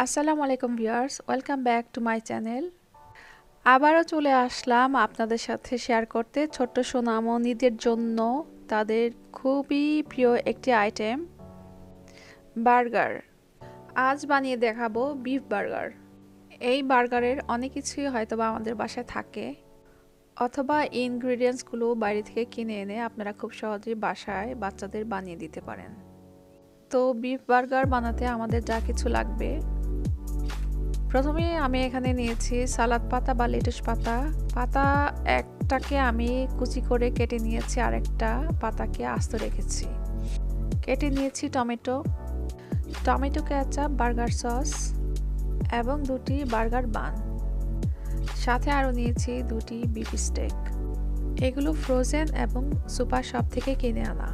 আসসালামু আলাইকুম viewers, welcome back to my channel. আবারও চলে আসলাম আপনাদের সাথে শেয়ার করতে ছোট্ট সোনামণিদের জন্য তাদের খুবই প্রিয় একটি আইটেম, বার্গার। আজ বানিয়ে দেখাবো বিফ বার্গার। এই বার্গারের অনেক কিছুই হয়তোবা আমাদের বাসায় থাকে, অথবা ইনগ্রিডিয়েন্টসগুলো বাইরে থেকে কিনে এনে আপনারা খুব সহজেই বাসায় বাচ্চাদের বানিয়ে দিতে পারেন। তো বিফ বার্গার বানাতে আমাদের যা কিছু লাগবে, প্রথমে আমি এখানে নিয়েছি সালাদ পাতা বা লেটুস পাতা। পাতা একটাকে আমি কুচি করে কেটে নিয়েছি, আর একটা পাতাকে আস্ত রেখেছি। কেটে নিয়েছি tomato, tomato ketchup, burger sauce এবং দুটি বার্গার বান। সাথে আরও নিয়েছি দুটি বিফ স্টেক। এগুলো ফ্রোজেন এবং সুপার শপ থেকে কিনে আনা।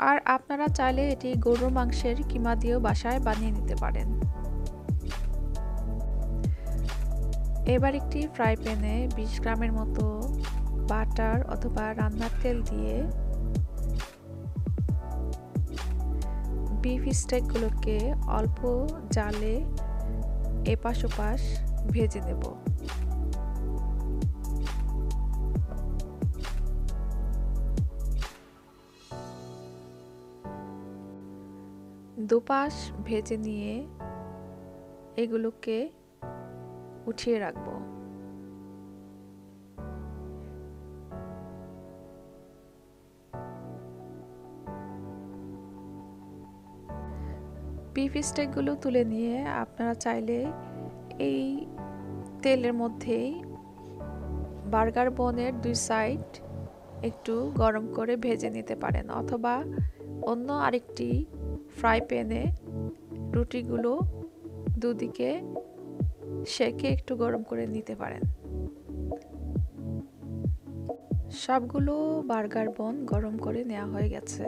আর আপনারা চাইলে এটি গরুর মাংসের কিমা দিয়েও বাসায় বানিয়ে নিতে পারেন। এবার একটি ফ্রাই প্যানে 20 গ্রামের মতো বাটার অথবা রান্নার তেল দিয়ে বিফ স্টেকগুলোকে অল্প জালে এপাশ ওপাশ ভেজে নেব। দুপাশ ভেজে নিয়ে এগুলোকে উঠিয়ে রাখবো। বিফ স্টেকগুলো তুলে নিয়ে আপনারা চাইলে এই তেলের মধ্যেই বার্গার বনের দুই সাইড একটু গরম করে ভেজে নিতে পারেন, অথবা অন্য আরেকটি ফ্রাই প্যানে রুটিগুলো দুদিকে সেকে একটু গরম করে নিতে পারেন। সবগুলো বার্গার বন গরম করে নেওয়া হয়ে গেছে।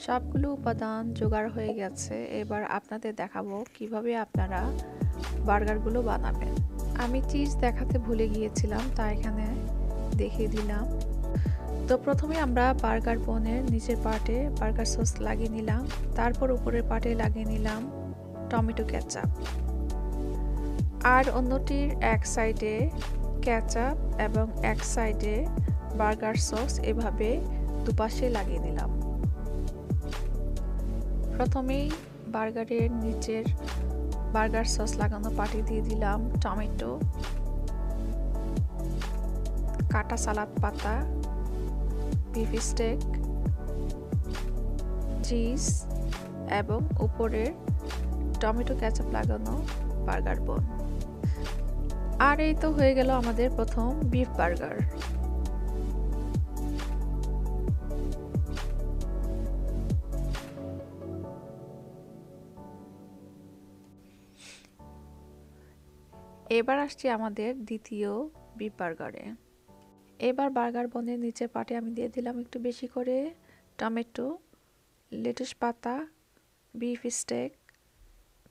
সবগুলো উপাদান জোগাড় হয়ে গেছে। এবার আপনাদের দেখাবো কিভাবে আপনারা বার্গারগুলো বানাবেন। আমি চিজ দেখাতে ভুলে গিয়েছিলাম, তাই এখানে দেখিয়ে দিলাম। তো প্রথমে আমরা বার্গার বনের নিচের পার্টে বার্গার সস লাগিয়ে নিলাম, তারপর উপরের পার্টে লাগিয়ে নিলাম টমেটো কেচাপ, আর অন্যটির এক সাইডে কেচাপ এবং এক সাইডে বার্গার সস, এভাবে দুপাশে লাগিয়ে নিলাম। প্রথমেই বার্গারের নিচের বার্গার সস লাগানো পার্টে দিয়ে দিলাম টমেটো, কাটা সালাদ পাতা, বিফ স্টেক, চিজ এবং উপরের টমেটো কেচাপ লাগানো বার্গার বন। আর এই তো হয়ে গেল আমাদের প্রথম বিফ বার্গার। এবার আসছি আমাদের দ্বিতীয় বিফ বার্গারে। এবার বার্গার বনের নিচের পাটে আমি দিয়ে দিলাম একটু বেশি করে টমেটো, লেটুস পাতা, বিফ স্টেক,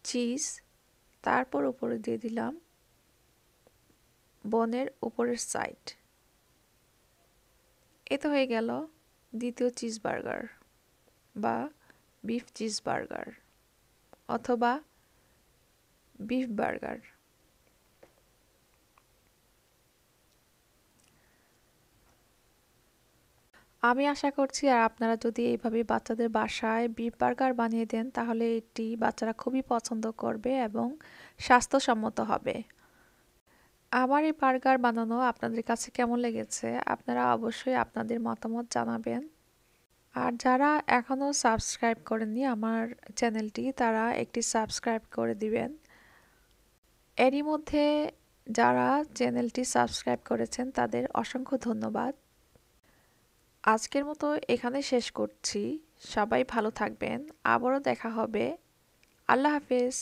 চিজ, তারপর উপরে দিয়ে দিলাম বনের উপরের সাইড। এ তো হয়ে গেল দ্বিতীয় চিজ বার্গার বা বিফ চিজ বার্গার অথবা বিফ বার্গার। আমি আশা করছি আর আপনারা যদি এইভাবে বাচ্চাদের বাসায় বিফ বার্গার বানিয়ে দেন, তাহলে এটি বাচ্চারা খুবই পছন্দ করবে এবং স্বাস্থ্যসম্মত হবে। আমার এই বার্গার বানানো আপনাদের কাছে কেমন লেগেছে আপনারা অবশ্যই আপনাদের মতামত জানাবেন। আর যারা এখনও সাবস্ক্রাইব করেননি আমার চ্যানেলটি, তারা একটি সাবস্ক্রাইব করে দিবেন। এরই মধ্যে যারা চ্যানেলটি সাবস্ক্রাইব করেছেন তাদের অসংখ্য ধন্যবাদ। আজকের মতো এখানে শেষ করছি। সবাই ভালো থাকবেন, আবারও দেখা হবে। আল্লাহ হাফেজ।